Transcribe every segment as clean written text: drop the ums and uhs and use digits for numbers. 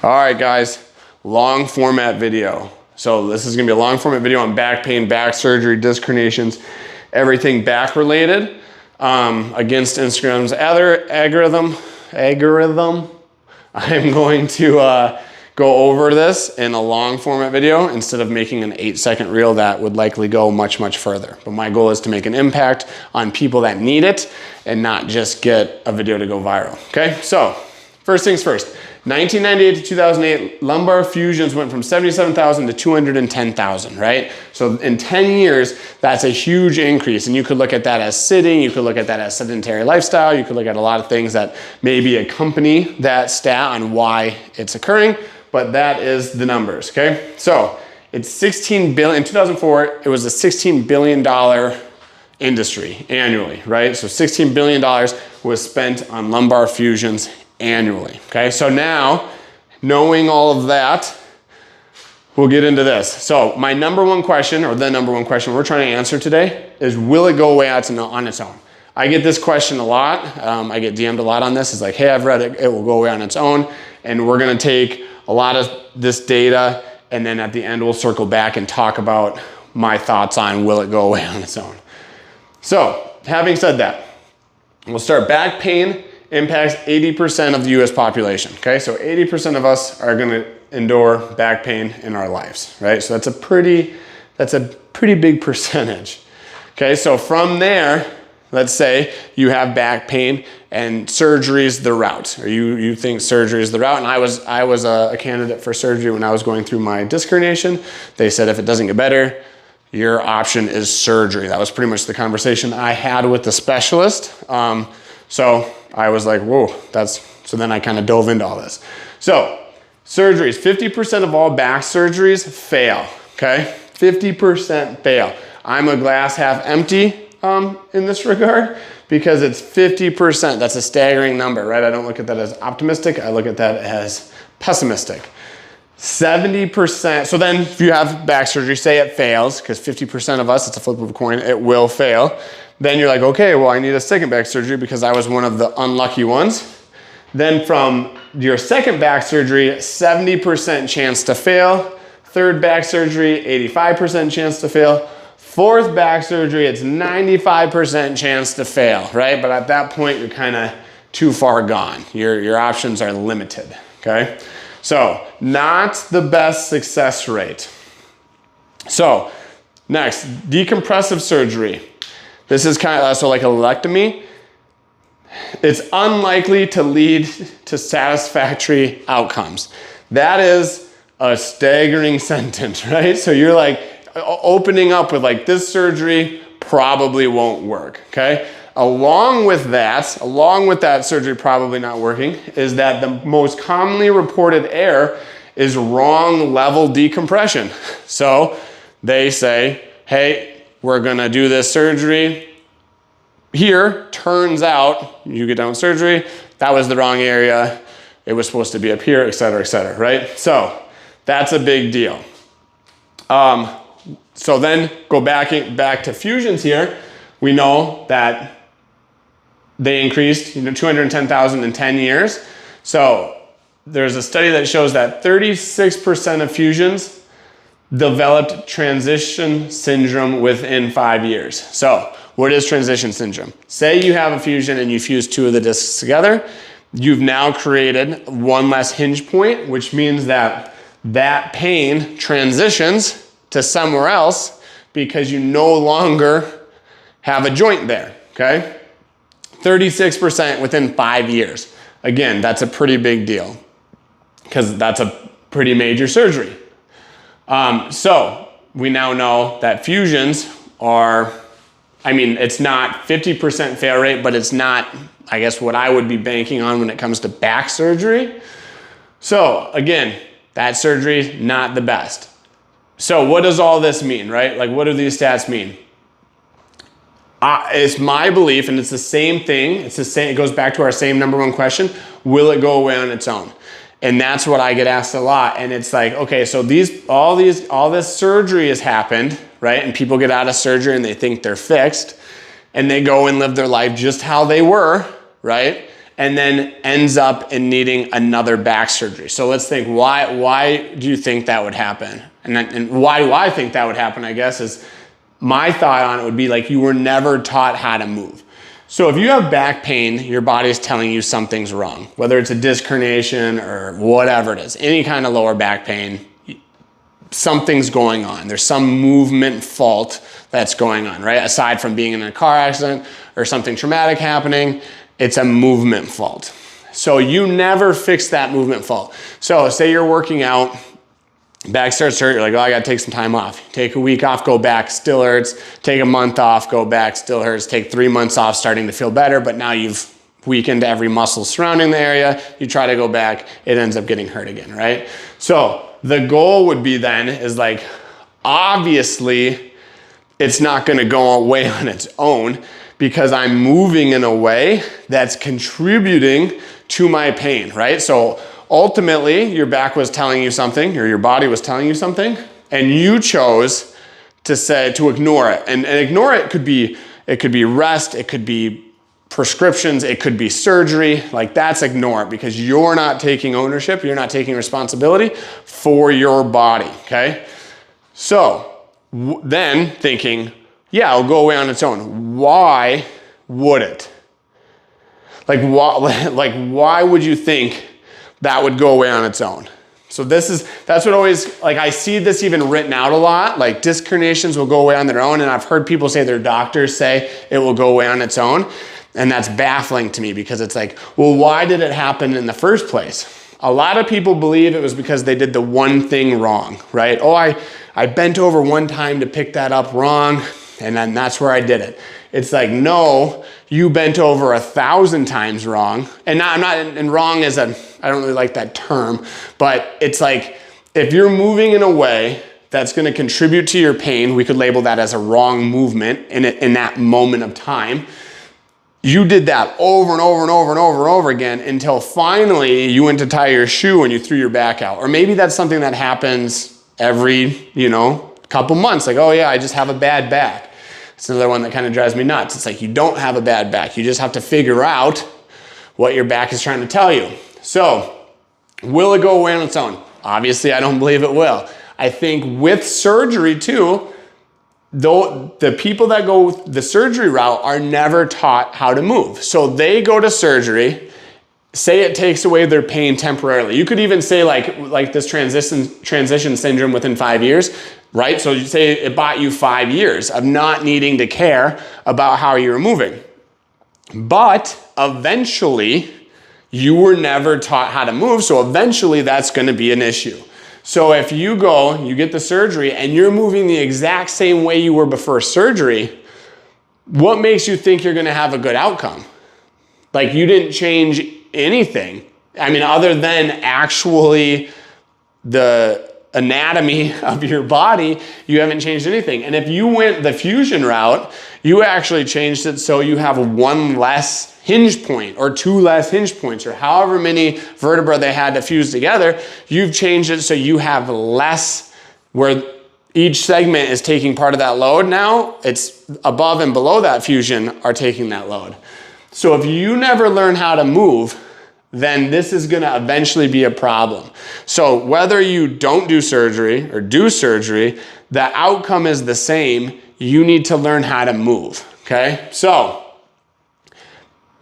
All right, guys, long format video. So this is gonna be a long format video on back pain, back surgery, disc herniations, everything back related, against Instagram's other algorithm. I'm going to go over this in a long format video instead of making an 8-second reel that would likely go much, much further. But my goal is to make an impact on people that need it and not just get a video to go viral, okay? So, first things first. 1998 to 2008, lumbar fusions went from 77,000 to 210,000, right? So in 10 years, that's a huge increase. And you could look at that as sitting, you could look at that as sedentary lifestyle, you could look at a lot of things that maybe accompany that stat on why it's occurring, but that is the numbers, okay? So it's 16 billion, in 2004, it was a $16 billion industry annually, right? So $16 billion was spent on lumbar fusions annually, okay? So now, knowing all of that, we'll get into this. So my number one question, or the number one question we're trying to answer today is, will it go away on its own? I get this question a lot. I get DM'd a lot on this. It's like, hey, I've read it, it will go away on its own. And we're gonna take a lot of this data, and then at the end, we'll circle back and talk about my thoughts on will it go away on its own. So, having said that, we'll start. Back pain impacts 80% of the US population, okay? So 80% of us are gonna endure back pain in our lives, right? So that's a pretty big percentage, okay? So from there, let's say you have back pain and surgery is the route, or you think surgery is the route, and I was a candidate for surgery when I was going through my disc herniation. They said if it doesn't get better, your option is surgery. That was pretty much the conversation I had with the specialist. So I was like, whoa, so then I kind of dove into all this. So surgeries, 50% of all back surgeries fail, okay? 50% fail. I'm a glass half empty in this regard because it's 50%. That's a staggering number, right? I don't look at that as optimistic. I look at that as pessimistic. 70%, so then if you have back surgery, say it fails, because 50% of us, it's a flip of a coin, it will fail. Then you're like, okay, well, I need a second back surgery because I was one of the unlucky ones. Then from your second back surgery, 70% chance to fail. Third back surgery, 85% chance to fail. Fourth back surgery, it's 95% chance to fail, right? But at that point, you're kind of too far gone. Your options are limited, okay? So, not the best success rate. So, next, decompressive surgery. This is kind of, so like a lumpectomy, it's unlikely to lead to satisfactory outcomes. That is a staggering sentence, right? So you're like opening up with like, this surgery probably won't work, okay? Along with that surgery probably not working, is that the most commonly reported error is wrong level decompression. So they say, hey, we're gonna do this surgery here. Turns out, you get done with surgery, that was the wrong area. It was supposed to be up here, et cetera, right? So that's a big deal. So then go back to fusions here. We know that they increased 210,000 in 10 years. So there's a study that shows that 36% of fusions developed transition syndrome within 5 years. So what is transition syndrome? Say you have a fusion and you fuse two of the discs together. You've now created one less hinge point, which means that that pain transitions to somewhere else because you no longer have a joint there, okay? 36% within 5 years. Again, that's a pretty big deal because that's a pretty major surgery. So we now know that fusions are, I mean, it's not 50% fail rate, but it's not, I guess, what I would be banking on when it comes to back surgery. So again, that surgery, not the best. So what does all this mean, right? Like, what do these stats mean? It's my belief, and it's the same thing. It's the same. It goes back to our same number one question: will it go away on its own? And that's what I get asked a lot. And it's like, okay, so all this surgery has happened, right? And people get out of surgery and they think they're fixed, and they go and live their life just how they were, right? and then ends up in needing another back surgery. So let's think, why do you think that would happen? And why do I think that would happen, I guess, is my thought on it would be like you were never taught how to move. So if you have back pain, your body's telling you something's wrong, whether it's a disc herniation or whatever it is, any kind of lower back pain, something's going on. There's some movement fault that's going on, right? Aside from being in a car accident or something traumatic happening, it's a movement fault. So you never fix that movement fault. So say you're working out, back starts to hurt, you're like, oh, I gotta take some time off. Take a week off, go back, still hurts. Take a month off, go back, still hurts. Take 3 months off, starting to feel better, but now you've weakened every muscle surrounding the area. You try to go back, it ends up getting hurt again, right? So the goal would be then is like, obviously it's not gonna go away on its own because I'm moving in a way that's contributing to my pain, right? So ultimately your back was telling you something, or your body was telling you something, and you chose to ignore it. And ignore it could be rest, it could be prescriptions, it could be surgery. Like, that's ignore it because you're not taking ownership, you're not taking responsibility for your body, okay? So then thinking, yeah, it'll go away on its own. Why would it? Like why would you think that would go away on its own? So that's what always, like, I see this even written out a lot, like disc herniations will go away on their own, and I've heard people say, their doctors say it will go away on its own. And that's baffling to me because it's like, well, why did it happen in the first place? A lot of people believe it was because they did the one thing wrong, right? Oh, I bent over one time to pick that up wrong, and then that's where I did it. It's like, no, you bent over 1,000 times wrong. And wrong is I don't really like that term, but it's like, if you're moving in a way that's gonna contribute to your pain, we could label that as a wrong movement in that moment of time. You did that over and over and over and over and over again until finally you went to tie your shoe and you threw your back out. Or maybe that's something that happens every, couple months. Like, oh yeah, I just have a bad back. It's another one that kind of drives me nuts. It's like, you don't have a bad back. You just have to figure out what your back is trying to tell you. So, will it go away on its own? Obviously, I don't believe it will. I think with surgery too, though, the people that go the surgery route are never taught how to move. So they go to surgery, say it takes away their pain temporarily. You could even say like this transition syndrome within 5 years, right? So you say it bought you 5 years of not needing to care about how you were moving. But eventually, you were never taught how to move, so eventually that's gonna be an issue. So if you go, you get the surgery, and you're moving the exact same way you were before surgery, what makes you think you're gonna have a good outcome? Like, you didn't change anything. I mean, other than actually the anatomy of your body, you haven't changed anything. And if you went the fusion route, you actually changed it so you have one less hinge point or 2 less hinge points, or however many vertebrae they had to fuse together. You've changed it so you have less, where each segment is taking part of that load. Now it's above and below that fusion are taking that load. So if you never learn how to move, then this is gonna eventually be a problem. So whether you don't do surgery or do surgery, the outcome is the same. You need to learn how to move, okay? So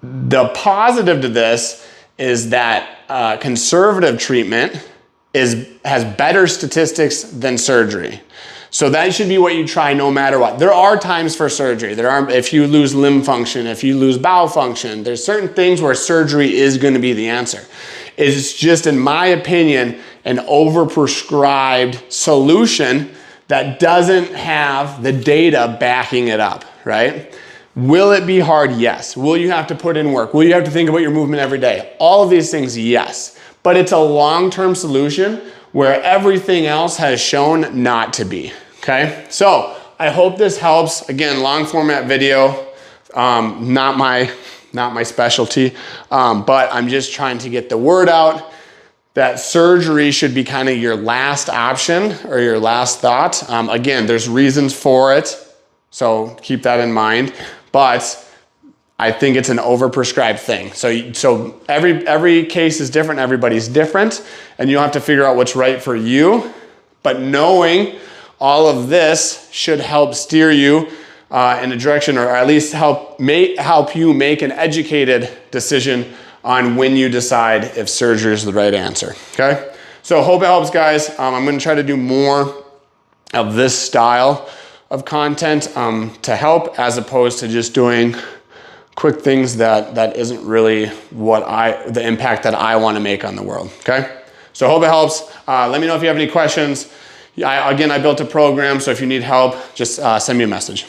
the positive to this is that conservative treatment has better statistics than surgery. So that should be what you try no matter what. There are times for surgery. If you lose limb function, if you lose bowel function, there's certain things where surgery is going to be the answer. It's just, in my opinion, an overprescribed solution that doesn't have the data backing it up, right? Will it be hard? Yes. Will you have to put in work? Will you have to think about your movement every day? All of these things, yes. But it's a long-term solution where everything else has shown not to be, okay? So I hope this helps. Again, long format video, not my specialty, but I'm just trying to get the word out that surgery should be kind of your last option or your last thought. Again, there's reasons for it, so keep that in mind. But I think it's an overprescribed thing. So every case is different, everybody's different, and you have to figure out what's right for you. But knowing all of this should help steer you in a direction, or at least help you make an educated decision on when you decide if surgery is the right answer, okay? So hope it helps, guys. I'm gonna try to do more of this style of content to help, as opposed to just doing quick things that isn't really the impact that I want to make on the world, okay? So hope it helps. Let me know if you have any questions. Again, I built a program, so if you need help, just send me a message.